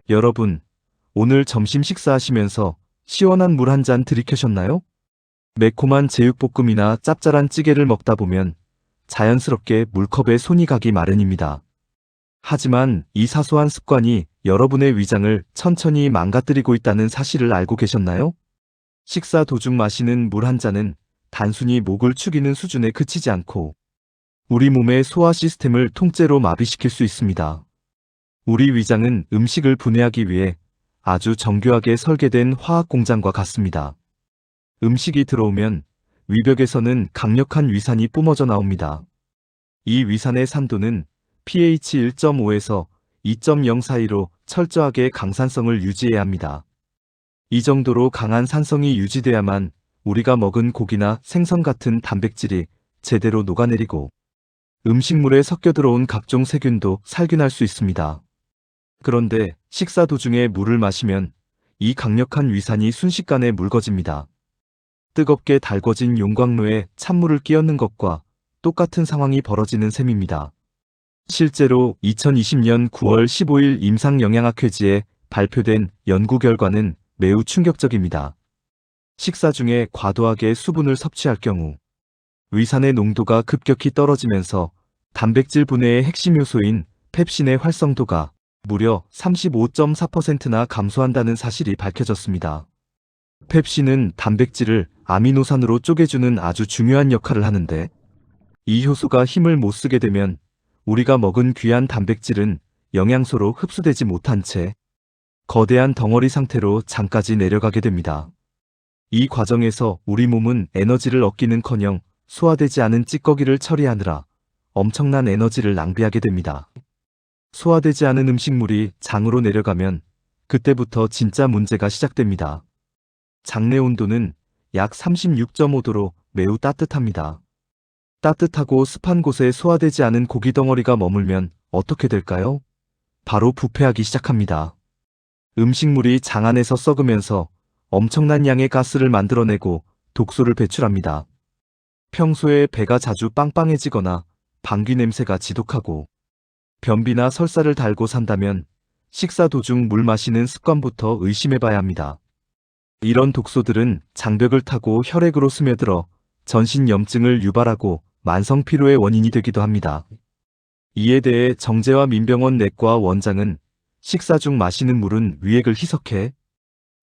여러분, 오늘 점심 식사하시면서 시원한 물 한 잔 들이켜셨나요? 매콤한 제육볶음이나 짭짤한 찌개를 먹다 보면 자연스럽게 물컵에 손이 가기 마련입니다. 하지만 이 사소한 습관이 여러분의 위장을 천천히 망가뜨리고 있다는 사실을 알고 계셨나요? 식사 도중 마시는 물 한 잔은 단순히 목을 축이는 수준에 그치지 않고 우리 몸의 소화 시스템을 통째로 마비시킬 수 있습니다. 우리 위장은 음식을 분해하기 위해 아주 정교하게 설계된 화학 공장과 같습니다. 음식이 들어오면 위벽에서는 강력한 위산이 뿜어져 나옵니다. 이 위산의 산도는 pH 1.5에서 2.0 사이로 철저하게 강산성을 유지해야 합니다. 이 정도로 강한 산성이 유지돼야만 우리가 먹은 고기나 생선 같은 단백질이 제대로 녹아내리고 음식물에 섞여 들어온 각종 세균도 살균할 수 있습니다. 그런데 식사 도중에 물을 마시면 이 강력한 위산이 순식간에 묽어집니다. 뜨겁게 달궈진 용광로에 찬물을 끼얹는 것과 똑같은 상황이 벌어지는 셈입니다. 실제로 2020년 9월 15일 임상영양학회지에 발표된 연구 결과는 매우 충격적입니다. 식사 중에 과도하게 수분을 섭취할 경우 위산의 농도가 급격히 떨어지면서 단백질 분해의 핵심 요소인 펩신의 활성도가 무려 35.4%나 감소한다는 사실이 밝혀졌습니다. 펩신은 단백질을 아미노산으로 쪼개주는 아주 중요한 역할을 하는데 이 효소가 힘을 못 쓰게 되면 우리가 먹은 귀한 단백질은 영양소로 흡수되지 못한 채 거대한 덩어리 상태로 장까지 내려가게 됩니다. 이 과정에서 우리 몸은 에너지를 얻기는커녕 소화되지 않은 찌꺼기를 처리하느라 엄청난 에너지를 낭비하게 됩니다. 소화되지 않은 음식물이 장으로 내려가면 그때부터 진짜 문제가 시작됩니다. 장내 온도는 약 36.5도로 매우 따뜻합니다. 따뜻하고 습한 곳에 소화되지 않은 고기 덩어리가 머물면 어떻게 될까요? 바로 부패하기 시작합니다. 음식물이 장 안에서 썩으면서 엄청난 양의 가스를 만들어내고 독소를 배출합니다. 평소에 배가 자주 빵빵해지거나 방귀 냄새가 지독하고 변비나 설사를 달고 산다면 식사 도중 물 마시는 습관부터 의심해봐야 합니다. 이런 독소들은 장벽을 타고 혈액으로 스며들어 전신염증을 유발하고 만성피로의 원인이 되기도 합니다. 이에 대해 정재화 민병원 내과 원장은 식사 중 마시는 물은 위액을 희석해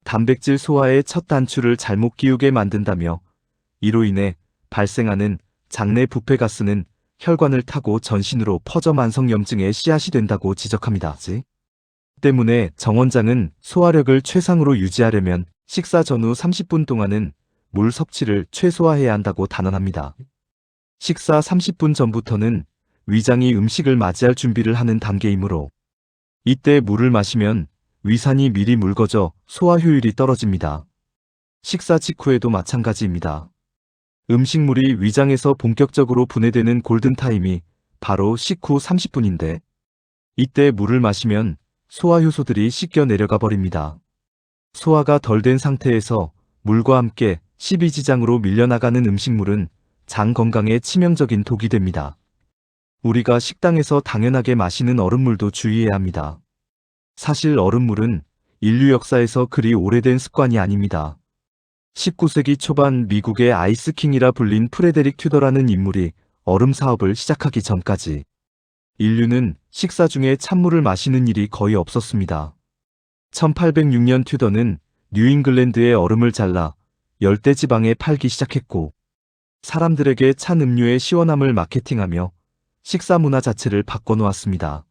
단백질 소화의 첫 단추를 잘못 끼우게 만든다며 이로 인해 발생하는 장내 부패 가스는 혈관을 타고 전신으로 퍼져 만성염증의 씨앗이 된다고 지적합니다. 때문에 정 원장은 소화력을 최상으로 유지하려면 식사 전후 30분 동안은 물 섭취를 최소화해야 한다고 단언합니다. 식사 30분 전부터는 위장이 음식을 맞이할 준비를 하는 단계이므로 이때 물을 마시면 위산이 미리 묽어져 소화 효율이 떨어집니다. 식사 직후에도 마찬가지입니다. 음식물이 위장에서 본격적으로 분해되는 골든타임이 바로 식후 30분인데 이때 물을 마시면 소화 효소들이 씻겨 내려가 버립니다. 소화가 덜 된 상태에서 물과 함께 십이지장으로 밀려나가는 음식물은 장 건강에 치명적인 독이 됩니다. 우리가 식당에서 당연하게 마시는 얼음물도 주의해야 합니다. 사실 얼음물은 인류 역사에서 그리 오래된 습관이 아닙니다. 19세기 초반 미국의 아이스킹이라 불린 프레데릭 튜더라는 인물이 얼음 사업을 시작하기 전까지 인류는 식사 중에 찬물을 마시는 일이 거의 없었습니다. 1806년 튜더는 뉴잉글랜드의 얼음을 잘라 열대지방에 팔기 시작했고 사람들에게 찬 음료의 시원함을 마케팅하며 식사 문화 자체를 바꿔놓았습니다.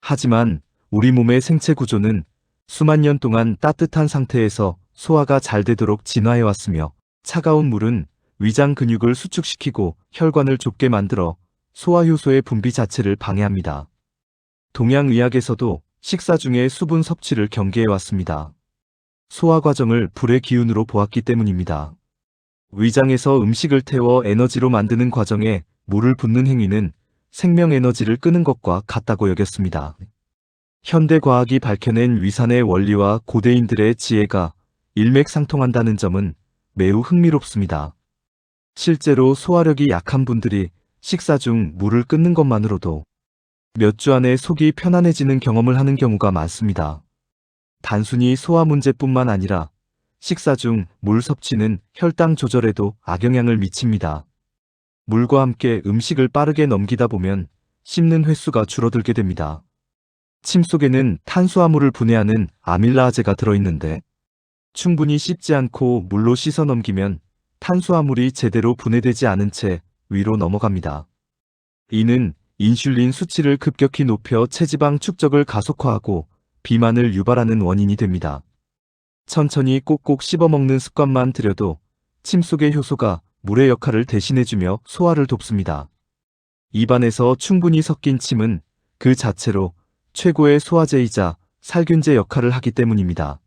하지만 우리 몸의 생체 구조는 수만 년 동안 따뜻한 상태에서 소화가 잘 되도록 진화해왔으며 차가운 물은 위장 근육을 수축시키고 혈관을 좁게 만들어 소화효소의 분비 자체를 방해합니다. 동양의학에서도 식사 중에 수분 섭취를 경계해왔습니다. 소화 과정을 불의 기운으로 보았기 때문입니다. 위장에서 음식을 태워 에너지로 만드는 과정에 물을 붓는 행위는 생명 에너지를 끄는 것과 같다고 여겼습니다. 현대 과학이 밝혀낸 위산의 원리와 고대인들의 지혜가 일맥상통한다는 점은 매우 흥미롭습니다. 실제로 소화력이 약한 분들이 식사 중 물을 끊는 것만으로도 몇 주 안에 속이 편안해지는 경험을 하는 경우가 많습니다. 단순히 소화 문제뿐만 아니라 식사 중 물 섭취는 혈당 조절에도 악영향을 미칩니다. 물과 함께 음식을 빠르게 넘기다 보면 씹는 횟수가 줄어들게 됩니다. 침 속에는 탄수화물을 분해하는 아밀라아제가 들어있는데 충분히 씹지 않고 물로 씻어 넘기면 탄수화물이 제대로 분해되지 않은 채 위로 넘어갑니다. 이는 인슐린 수치를 급격히 높여 체지방 축적을 가속화하고 비만을 유발하는 원인이 됩니다. 천천히 꼭꼭 씹어먹는 습관만 들여도 침 속의 효소가 물의 역할을 대신해주며 소화를 돕습니다. 입안에서 충분히 섞인 침은 그 자체로 최고의 소화제이자 살균제 역할을 하기 때문입니다.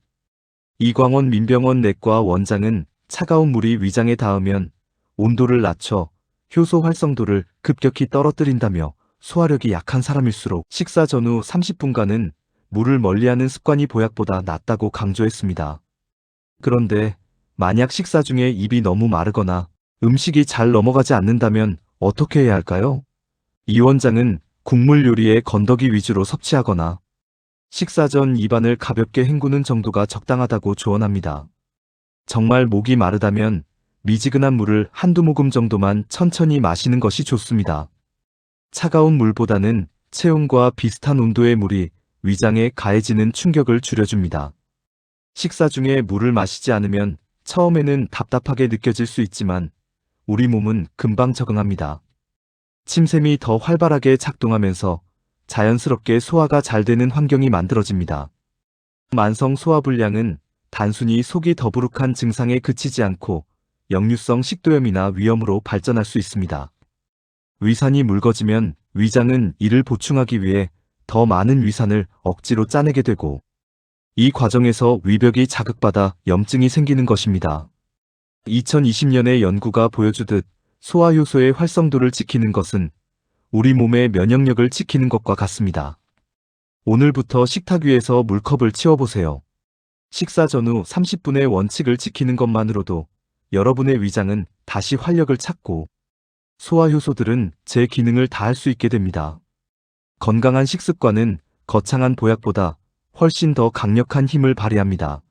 이광원 민병원 내과 원장은 차가운 물이 위장에 닿으면 온도를 낮춰 효소 활성도를 급격히 떨어뜨린다며 소화력이 약한 사람일수록 식사 전후 30분간은 물을 멀리하는 습관이 보약보다 낫다고 강조했습니다. 그런데 만약 식사 중에 입이 너무 마르거나 음식이 잘 넘어가지 않는다면 어떻게 해야 할까요? 이 원장은 국물 요리에 건더기 위주로 섭취하거나 식사 전 입안을 가볍게 헹구는 정도가 적당하다고 조언합니다. 정말 목이 마르다면 미지근한 물을 한두 모금 정도만 천천히 마시는 것이 좋습니다. 차가운 물보다는 체온과 비슷한 온도의 물이 위장에 가해지는 충격을 줄여줍니다. 식사 중에 물을 마시지 않으면 처음에는 답답하게 느껴질 수 있지만 우리 몸은 금방 적응합니다. 침샘이 더 활발하게 작동하면서 자연스럽게 소화가 잘 되는 환경이 만들어집니다. 만성 소화불량은 단순히 속이 더부룩한 증상에 그치지 않고 역류성 식도염이나 위염으로 발전할 수 있습니다. 위산이 묽어지면 위장은 이를 보충하기 위해 더 많은 위산을 억지로 짜내게 되고 이 과정에서 위벽이 자극받아 염증이 생기는 것입니다. 2020년의 연구가 보여주듯 소화효소의 활성도를 지키는 것은 우리 몸의 면역력을 지키는 것과 같습니다. 오늘부터 식탁 위에서 물컵을 치워보세요. 식사 전후 30분의 원칙을 지키는 것만으로도 여러분의 위장은 다시 활력을 찾고 소화효소들은 제 기능을 다할 수 있게 됩니다. 건강한 식습관은 거창한 보약보다 훨씬 더 강력한 힘을 발휘합니다.